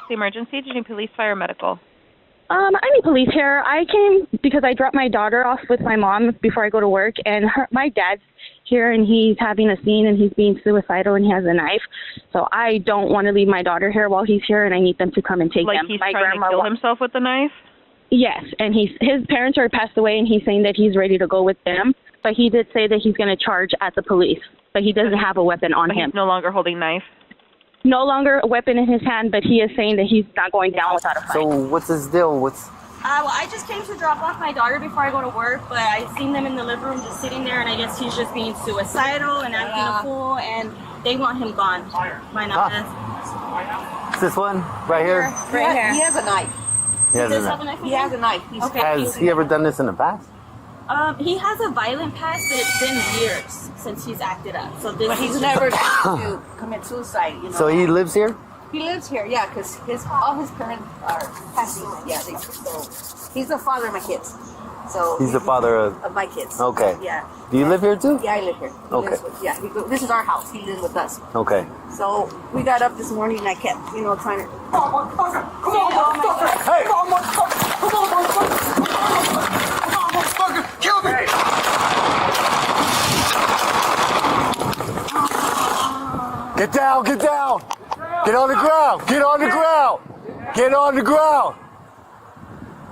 the emergency? Did you need police, fire, or medical? I need police here. I came because I dropped my daughter off with my mom before I go to work, and my dad's here, and he's having a scene, and he's being suicidal, and he has a knife. So I don't want to leave my daughter here while he's here, and I need them to come and take him. Like he's trying to kill himself with the knife? Yes, and his parents are passed away, and he's saying that he's ready to go with them. But he did say that he's going to charge at the police, but he doesn't have a weapon on him. He's no longer holding knife? No longer a weapon in his hand, but he is saying that he's not going down without a fight. So what's his deal? Well, I just came to drop off my daughter before I go to work, but I seen them in the living room just sitting there, and I guess he's just being suicidal and acting a fool, and they want him gone. Is this one right here? Right here. He has a knife. He has a knife. He has a knife. Has he ever done this in the past? He has a violent past, but it's been years since he's acted up. So this But he's never tried to commit suicide, you know. So he lives here? He lives here, yeah, because all his parents are passing. Yeah, so he's the father of my kids. So He's the father of my kids. Okay. Yeah. Do you live here too? Yeah, I live here. Okay. This is our house. He lives with us. Okay. So we got up this morning and I kept, trying to. Come on, motherfucker! Come on, motherfucker! Hey! Come on, motherfucker! Come on, motherfucker! Come on, motherfucker! Kill me! Get down, get down! Get on the ground! Get on the ground! Get on the ground!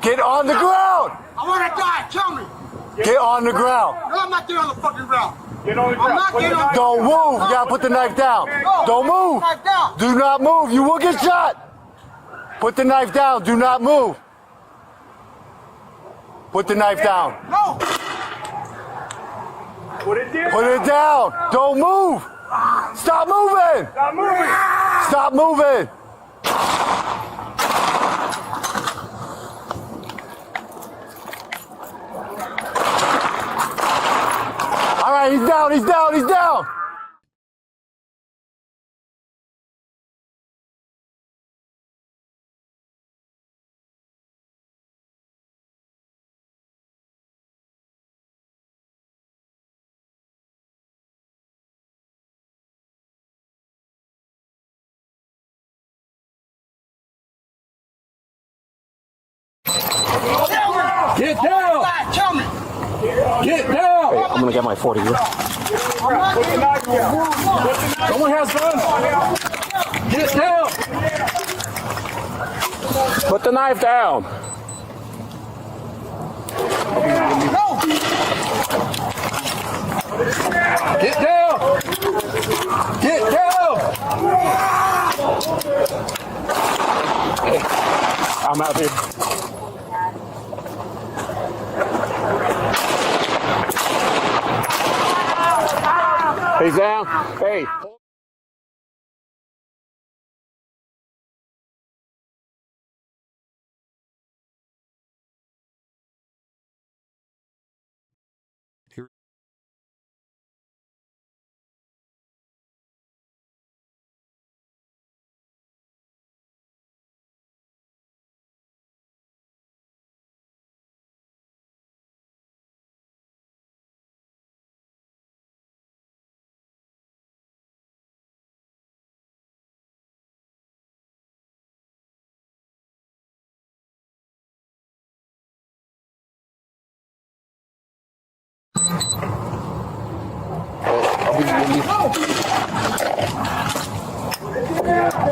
Get on the ground! I want to die! Kill me! Get on the ground! No, I'm not getting on the fucking ground! Get on the ground. I'm not getting on the Don't move! You gotta put the knife down! Don't move! Knife down! Do not move! You will get shot! Put the knife down! Do not move! Put the knife down! No! Put it down. Put it down! Don't move! Stop moving! Stop moving. Stop moving! All right, he's down, he's down, he's down! Get down. Kill me! Get down. Wait, I'm gonna get my 40. Put the knife down. Someone has guns. Get down. Put the knife down! No! Get down. Get down. I'm out here. He's down. Hey.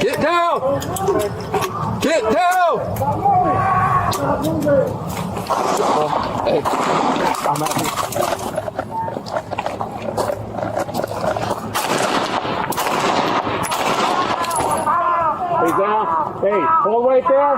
Get down. Get down. Hey, I'm out here. He's down. Hey, hold right there.